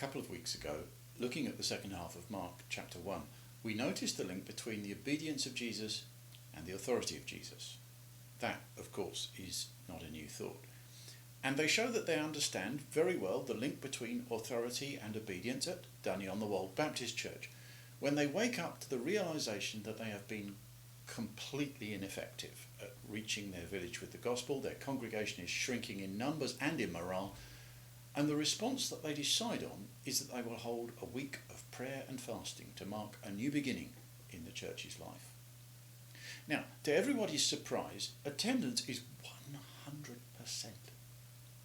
couple of weeks ago, looking at the second half of Mark chapter 1, we noticed the link between the obedience of Jesus and the authority of Jesus. That, of course, is not a new thought. And they show that they understand very well the link between authority and obedience at Dunny-on-the-Wold Baptist Church, when they wake up to the realization that they have been completely ineffective at reaching their village with the gospel. Their congregation is shrinking in numbers and in morale, and the response that they decide on is that they will hold a week of prayer and fasting to mark a new beginning in the church's life. Now, to everybody's surprise, attendance is 100%.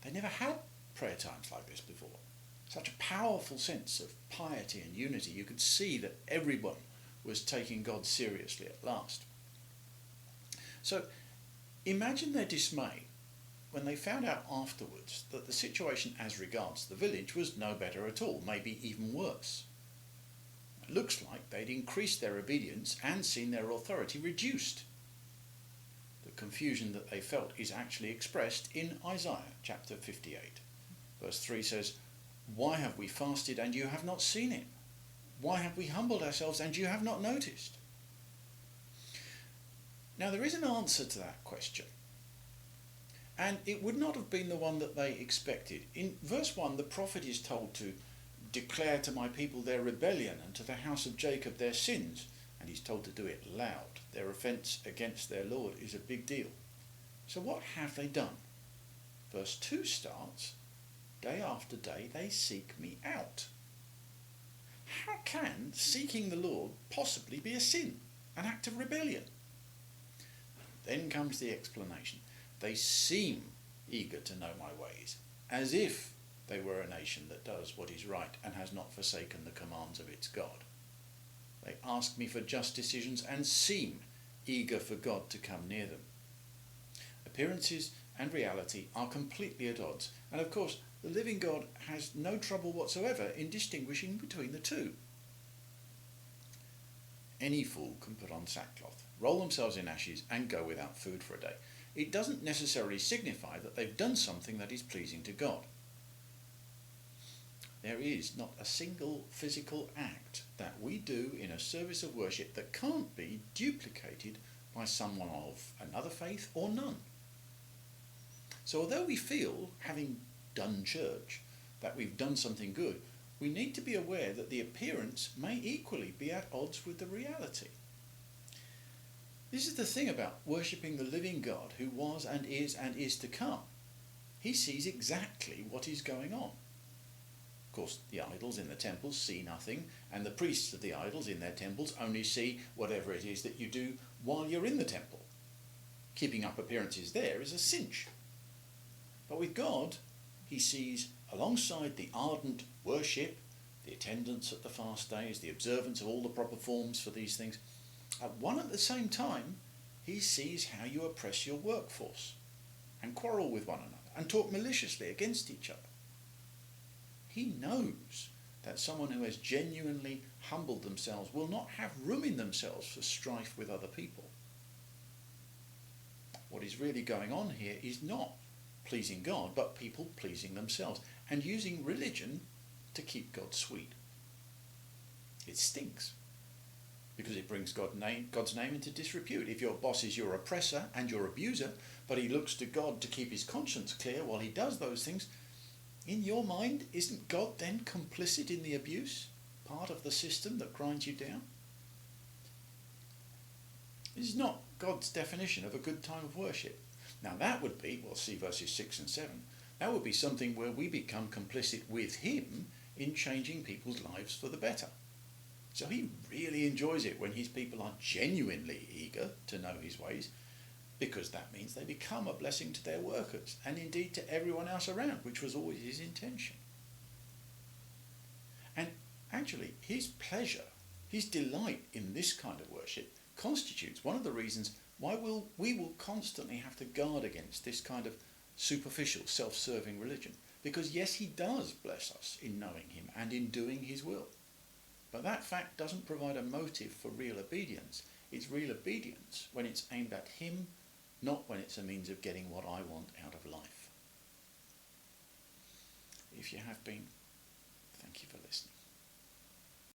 They never had prayer times like this before. Such a powerful sense of piety and unity. You could see that everyone was taking God seriously at last. So imagine their dismay when they found out afterwards that the situation as regards the village was no better at all, maybe even worse. It looks like they'd increased their obedience and seen their authority reduced. The confusion that they felt is actually expressed in Isaiah chapter 58. Verse 3 says, "Why have we fasted and you have not seen it? Why have we humbled ourselves and you have not noticed?" Now there is an answer to that question, and it would not have been the one that they expected. In verse 1, the prophet is told to declare to my people their rebellion and to the house of Jacob their sins, and he's told to do it loud. Their offence against their Lord is a big deal. So what have they done? Verse 2 starts, "Day after day they seek me out." How can seeking the Lord possibly be a sin, an act of rebellion? Then comes the explanation. They seem eager to know my ways, as if they were a nation that does what is right and has not forsaken the commands of its God. They ask me for just decisions and seem eager for God to come near them. Appearances and reality are completely at odds, and of course the living God has no trouble whatsoever in distinguishing between the two. Any fool can put on sackcloth, roll themselves in ashes and go without food for a day. It doesn't necessarily signify that they've done something that is pleasing to God. There is not a single physical act that we do in a service of worship that can't be duplicated by someone of another faith or none. So although we feel, having done church, that we've done something good, we need to be aware that the appearance may equally be at odds with the reality. This is the thing about worshipping the living God who was and is to come. He sees exactly what is going on. Of course, the idols in the temples see nothing, and the priests of the idols in their temples only see whatever it is that you do while you're in the temple. Keeping up appearances there is a cinch. But with God, he sees alongside the ardent worship, the attendance at the fast days, the observance of all the proper forms for these things, at the same time, he sees how you oppress your workforce and quarrel with one another and talk maliciously against each other. He knows that someone who has genuinely humbled themselves will not have room in themselves for strife with other people. What is really going on here is not pleasing God, but people pleasing themselves and using religion to keep God sweet. It stinks because it brings God's name into disrepute. If your boss is your oppressor and your abuser, but he looks to God to keep his conscience clear while he does those things, in your mind, isn't God then complicit in the abuse, part of the system that grinds you down? This is not God's definition of a good time of worship. Now that would be, we'll see verses 6 and 7, that would be something where we become complicit with him in changing people's lives for the better. So he really enjoys it when his people are genuinely eager to know his ways, because that means they become a blessing to their workers and indeed to everyone else around, which was always his intention. And actually, his pleasure, his delight in this kind of worship constitutes one of the reasons why we will constantly have to guard against this kind of superficial, self-serving religion. Because yes, he does bless us in knowing him and in doing his will. But that fact doesn't provide a motive for real obedience. It's real obedience when it's aimed at him, not when it's a means of getting what I want out of life. If you have been